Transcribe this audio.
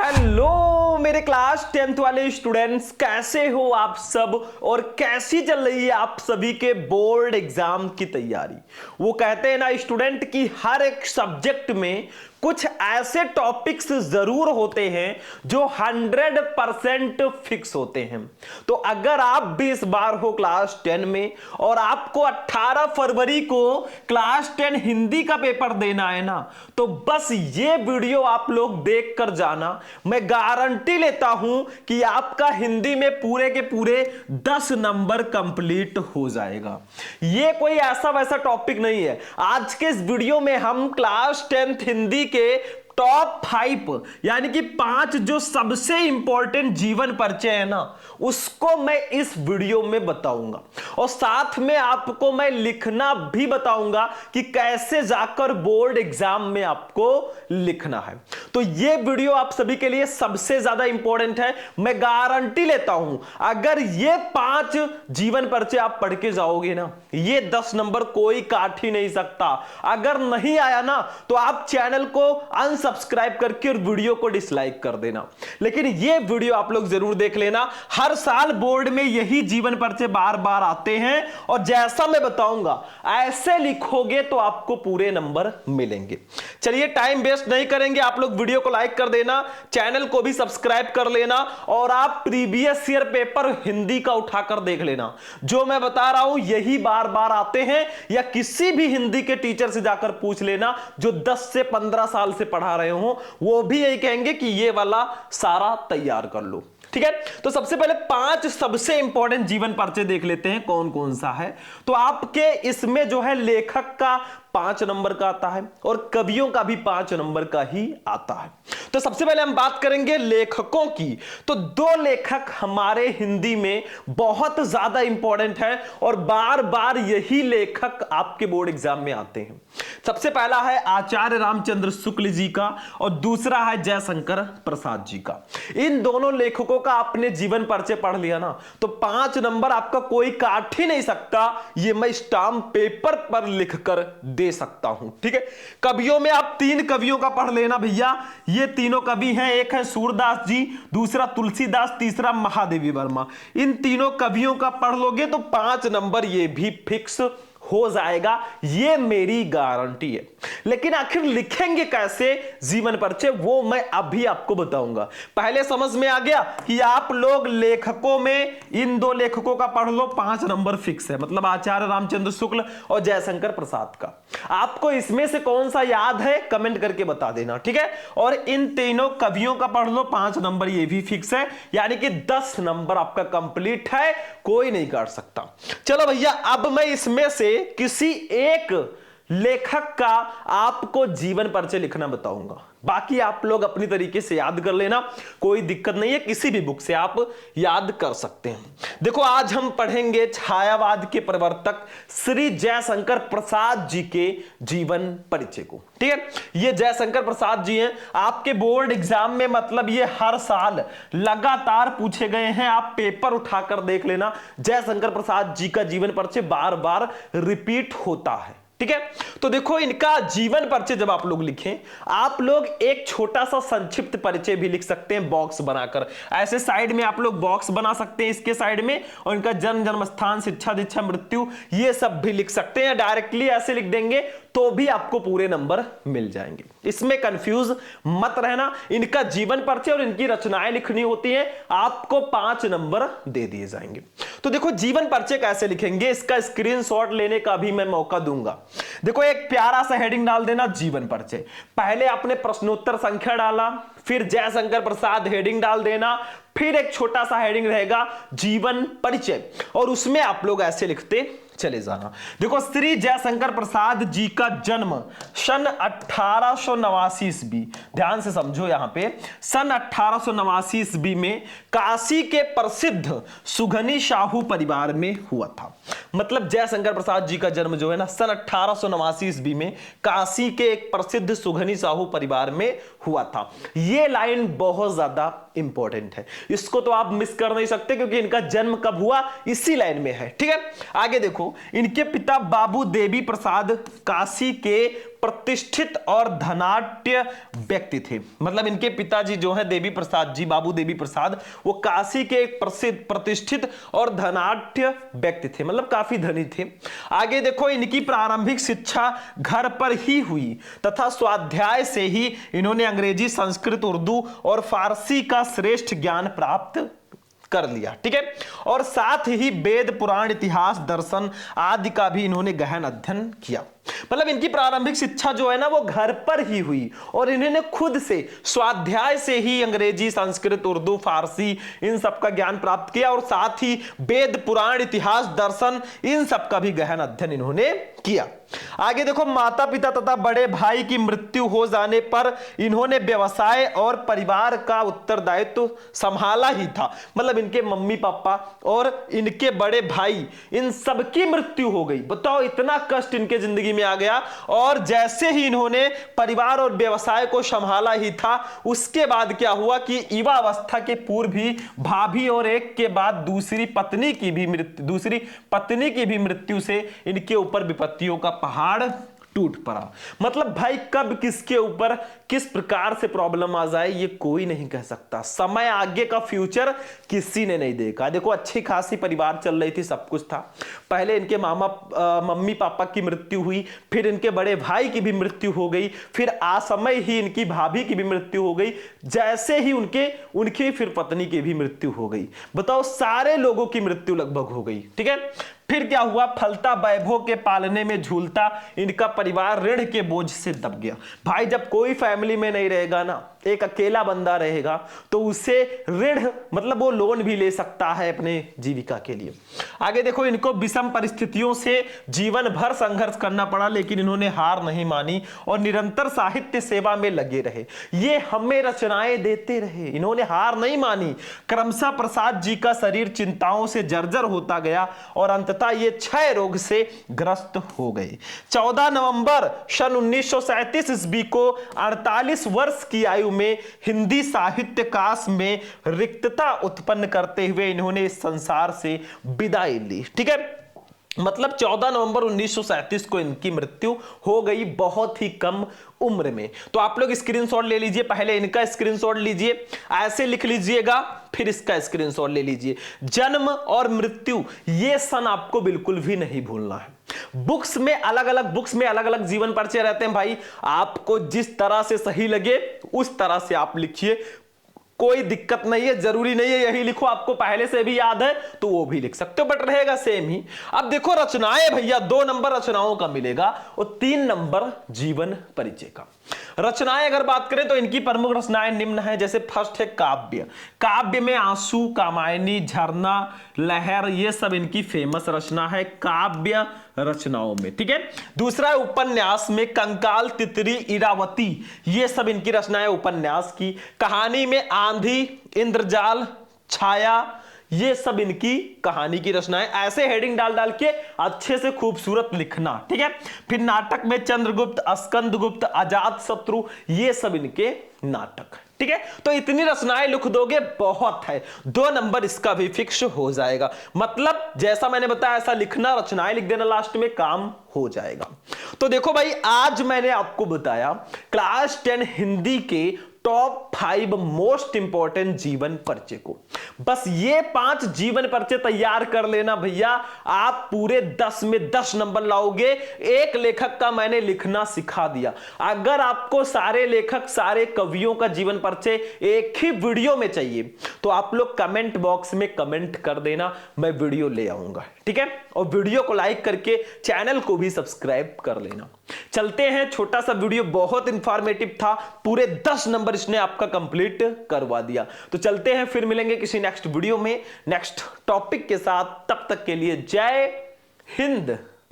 Hello मेरे class 10th वाले students, कैसे हो आप सब और कैसी चल रही है आप सभी के बोर्ड एग्जाम की तैयारी। वो कहते हैं ना स्टूडेंट कि हर एक सब्जेक्ट में कुछ ऐसे टॉपिक्स जरूर होते हैं जो 100% फिक्स होते हैं। तो अगर आप भी इस बार हो क्लास 10 में और आपको 18 फरवरी को क्लास 10 हिंदी का पेपर देना है ना, तो बस ये वीडियो आप लोग देख कर जाना। मैं गारंटी लेता हूं कि आपका हिंदी में पूरे के पूरे 10 नंबर कंप्लीट हो जाएगा। ये कोई ऐसा वैसा टॉपिक नहीं है। आज के इस वीडियो में हम क्लास 10th हिंदी के टॉप 5 यानी कि 5 जो सबसे इंपॉर्टेंट जीवन परिचय है ना, उसको मैं इस वीडियो में बताऊंगा और साथ में आपको मैं लिखना भी बताऊंगा कि कैसे जाकर बोर्ड एग्जाम में आपको लिखना है। तो ये वीडियो आप सभी के लिए सबसे ज्यादा इंपॉर्टेंट है। मैं गारंटी लेता हूं अगर ये 5 जीवन परिचय आप पढ़ के जाओगे ना, ये 10 नंबर कोई काट ही नहीं सकता। अगर नहीं आया ना तो आप चैनल को अनसब्सक्राइब करके और वीडियो को डिसलाइक कर देना, लेकिन ये वीडियो आप लोग जरूर देख लेना। हर साल बोर्ड में यही जीवन परिचय बार बार आते हैं और जैसा मैं बताऊंगा ऐसे लिखोगे तो आपको पूरे नंबर मिलेंगे। चलिए टाइम वेस्ट नहीं करेंगे, आप लोग वीडियो को लाइक कर देना, चैनल को भी सब्सक्राइब कर लेना और आप प्रीवियस ईयर पेपर हिंदी का उठाकर देख लेना। जो मैं बता रहा हूं यही बार बार आते हैं, या किसी भी हिंदी के टीचर से जाकर पूछ लेना जो 10 से 15 साल से पढ़ा रहे हो, वो भी यही कहेंगे कि ये वाला सारा तैयार कर लो। ठीक है, तो सबसे पहले 5 सबसे इंपॉर्टेंट जीवन परिचय देख लेते हैं कौन कौन सा है। तो आपके इसमें जो है लेखक का 5 नंबर का आता है और कवियों का भी 5 नंबर का ही आता है। तो सबसे पहले हम बात करेंगे लेखकों की। तो 2 लेखक हमारे हिंदी में बहुत ज्यादा इंपॉर्टेंट है और बार बार यही लेखक आपके बोर्ड एग्जाम में आते हैं। सबसे पहला है आचार्य रामचंद्र शुक्ल जी का और दूसरा है जयशंकर प्रसाद जी का। इन दोनों लेखकों का आपने जीवन परिचय पढ़ लिया ना तो 5 नंबर आपका कोई काट ही नहीं सकता। ये मैं स्टाम्प पेपर पर लिखकर दे सकता हूं। ठीक है, कवियों में आप 3 कवियों का पढ़ लेना भैया। ये तीनों कवि हैं, एक है सूरदास जी, दूसरा तुलसीदास, तीसरा महादेवी वर्मा। इन तीनों कवियों का पढ़ लोगे तो 5 नंबर ये भी फिक्स हो जाएगा, ये मेरी गारंटी है। लेकिन आखिर लिखेंगे कैसे जीवन परिचय, वो मैं अभी आपको बताऊंगा। पहले समझ में आ गया कि आप लोग लेखकों में इन 2 लेखकों का पढ़ लो, 5 नंबर फिक्स है, मतलब आचार्य रामचंद्र शुक्ल और जयशंकर प्रसाद का। आपको इसमें से कौन सा याद है कमेंट करके बता देना। ठीक है, और इन तीनों कवियों का पढ़ लो, 5 नंबर ये भी फिक्स है, यानी कि 10 नंबर आपका कंप्लीट है, कोई नहीं काट सकता। चलो भैया, अब मैं इसमें से किसी एक लेखक का आपको जीवन परिचय लिखना बताऊंगा। बाकी आप लोग अपनी तरीके से याद कर लेना, कोई दिक्कत नहीं है, किसी भी बुक से आप याद कर सकते हैं। देखो आज हम पढ़ेंगे छायावाद के प्रवर्तक श्री जयशंकर प्रसाद जी के जीवन परिचय को। ठीक है, ये जयशंकर प्रसाद जी हैं आपके बोर्ड एग्जाम में, मतलब ये हर साल लगातार पूछे गए हैं। आप पेपर उठाकर देख लेना, जयशंकर प्रसाद जी का जीवन परिचय बार बार रिपीट होता है। ठीक है, तो देखो इनका जीवन परिचय जब आप लोग लिखें, आप लोग एक छोटा सा संक्षिप्त परिचय भी लिख सकते हैं बॉक्स बनाकर। ऐसे साइड में आप लोग बॉक्स बना सकते हैं इसके साइड में, और इनका जन्म, जन्म स्थान, शिक्षा दीक्षा, मृत्यु, ये सब भी लिख सकते हैं। डायरेक्टली ऐसे लिख देंगे तो भी आपको पूरे नंबर मिल जाएंगे। इसमें कंफ्यूज मत रहना। इनका जीवन परिचय और इनकी रचनाएं लिखनी होती हैं, आपको 5 नंबर दे दिए जाएंगे। तो देखो जीवन परिचय कैसे लिखेंगे, इसका स्क्रीनशॉट लेने का भी मैं मौका दूंगा। देखो एक प्यारा सा हेडिंग डाल देना, जीवन परिचय। पहले आपने प्रश्नोत्तर संख्या डाला, फिर जयशंकर प्रसाद हेडिंग डाल देना, फिर एक छोटा सा हेडिंग रहेगा जीवन परिचय, और उसमें आप लोग ऐसे लिखते चले जाना। देखो श्री जयशंकर प्रसाद जी का जन्म सन 1889 ईस्वी, ध्यान से समझो यहां पे, सन 1889 ईस्वी में काशी के प्रसिद्ध सुघनी साहू परिवार में हुआ था। मतलब जयशंकर प्रसाद जी का जन्म जो है ना सन 1889 ईस्वी में काशी के एक प्रसिद्ध सुघनी साहू परिवार में हुआ था। ये लाइन बहुत ज्यादा इंपॉर्टेंट है, इसको तो आप मिस कर नहीं सकते क्योंकि इनका जन्म कब हुआ इसी लाइन में है। ठीक है, आगे देखो, इनके पिता बाबू देवी प्रसाद काशी के प्रतिष्ठित और धनाढ्य व्यक्ति थे। मतलब इनके पिताजी जो है देवी प्रसाद जी, बाबू देवी प्रसाद, वो काशी के एक प्रसिद्ध प्रतिष्ठित और धनाढ्य व्यक्ति थे, मतलब काफी धनी थे। आगे देखो, इनकी प्रारंभिक शिक्षा घर पर ही हुई तथा स्वाध्याय से ही इन्होंने अंग्रेजी, संस्कृत, उर्दू और फारसी का श्रेष्ठ ज्ञान प्राप्त कर लिया। ठीक है, और साथ ही वेद, पुराण, इतिहास, दर्शन आदि का भी इन्होंने गहन अध्ययन किया। मतलब इनकी प्रारंभिक शिक्षा जो है ना वो घर पर ही हुई और इन्होंने खुद से स्वाध्याय से ही अंग्रेजी, संस्कृत, उर्दू, फारसी इन सब का ज्ञान प्राप्त किया और साथ ही वेद, पुराण, इतिहास, दर्शन इन सब का भी गहन अध्ययन इन्होंने किया। आगे देखो, माता पिता तथा बड़े भाई की मृत्यु हो जाने पर इन्होंने व्यवसाय और परिवार का उत्तरदायित्व संभाला ही था। मतलब इनके मम्मी पापा और इनके बड़े भाई इन सबकी मृत्यु हो गई। बताओ, इतना कष्ट इनके जिंदगी में आ गया। और जैसे ही इन्होंने परिवार और व्यवसाय को संभाला ही था, उसके बाद क्या हुआ कि युवा अवस्था के पूर्व भी भाभी और एक के बाद दूसरी पत्नी की भी मृत्यु से इनके ऊपर विपत्तियों का पहाड़ टूट पड़ा। मतलब भाई कब किसके ऊपर किस प्रकार से प्रॉब्लम आ जाए ये कोई नहीं कह सकता। समय आगे का फ्यूचर किसी ने नहीं देखा। देखो, अच्छी खासी परिवार चल रही थी, सब कुछ था। पहले इनके मम्मी पापा की मृत्यु हुई, फिर इनके बड़े भाई की भी मृत्यु हो गई, फिर असमय ही इनकी भाभी की भी मृत्यु हो गई, जैसे ही उनकी फिर पत्नी की भी मृत्यु हो गई। बताओ, सारे लोगों की मृत्यु लगभग हो गई। ठीक है, फिर क्या हुआ, फलता वैभव के पालने में झूलता इनका परिवार ऋण के बोझ से दब गया। भाई जब कोई फैमिली में नहीं रहेगा ना, एक अकेला बंदा रहेगा तो उसे ऋण, मतलब वो लोन भी ले सकता है अपने जीविका के लिए। आगे देखो, इनको विषम परिस्थितियों से जीवन भर संघर्ष करना पड़ा, लेकिन इन्होंने हार नहीं मानी और निरंतर साहित्य सेवा में लगे रहे। ये हमें रचनाएं देते रहे, इन्होंने हार नहीं मानी। क्रमशः प्रसाद जी का शरीर चिंताओं से जर्जर होता गया और अंततः ये क्षय रोग से ग्रस्त हो गए। 14 नवंबर सन 1937 ईस्वी को 48 वर्ष की आयु में हिंदी साहित्य काश में रिक्तता उत्पन्न करते हुए इन्होंने इस संसार से विदाई ली। ठीक है, मतलब 14 नवंबर 1937 को इनकी मृत्यु हो गई, बहुत ही कम उम्र में। तो आप लोग स्क्रीनशॉट ले लीजिए, पहले इनका स्क्रीनशॉट लीजिए, ऐसे लिख लीजिएगा, फिर इसका स्क्रीनशॉट ले लीजिए। जन्म और मृत्यु ये सन आपको बिल्कुल भी नहीं भूलना है। बुक्स में अलग अलग जीवन परिचय रहते हैं भाई, आपको जिस तरह से सही लगे उस तरह से आप लिखिए, कोई दिक्कत नहीं है। जरूरी नहीं है यही लिखो, आपको पहले से भी याद है तो वो भी लिख सकते हो, बट रहेगा सेम ही। अब देखो, रचनाएं भैया 2 नंबर रचनाओं का मिलेगा और 3 नंबर जीवन परिचय का। रचनाएं अगर बात करें तो इनकी प्रमुख रचनाएं निम्न है। जैसे फर्स्ट है काव्य। काव्य में आंसू, कामायनी, झरना, लहर, ये सब इनकी फेमस रचना है काव्य रचनाओं में। ठीक है, दूसरा है उपन्यास में कंकाल, तितरी, इरावती, ये सब इनकी रचनाएं उपन्यास की। कहानी में आंधी, इंद्रजाल, छाया, ये सब इनकी कहानी की रचनाएं। ऐसे हेडिंग डाल डाल के अच्छे से खूबसूरत लिखना। ठीक है, फिर नाटक में चंद्रगुप्त, स्कंदगुप्त, अजात शत्रु, ये सब इनके नाटक। ठीक है, तो इतनी रचनाएं लिख दोगे बहुत है, 2 नंबर इसका भी फिक्स हो जाएगा। मतलब जैसा मैंने बताया ऐसा लिखना, रचनाएं लिख देना, लास्ट में काम हो जाएगा। तो देखो भाई, आज मैंने आपको बताया क्लास 10 हिंदी के टॉप 5 मोस्ट इंपॉर्टेंट जीवन परिचय को। बस ये 5 जीवन परिचय तैयार कर लेना भैया, आप पूरे 10 में 10 नंबर लाओगे। एक लेखक का मैंने लिखना सिखा दिया। अगर आपको सारे लेखक, सारे कवियों का जीवन परिचय एक ही वीडियो में चाहिए तो आप लोग कमेंट बॉक्स में कमेंट कर देना, मैं वीडियो ले आऊंगा। ठीक है, और वीडियो को लाइक करके चैनल को भी सब्सक्राइब कर लेना। चलते हैं, छोटा सा वीडियो बहुत इंफॉर्मेटिव था, पूरे 10 नंबर इसने आपका कंप्लीट करवा दिया। तो चलते हैं, फिर मिलेंगे किसी नेक्स्ट वीडियो में नेक्स्ट टॉपिक के साथ। तब तक के लिए जय हिंद।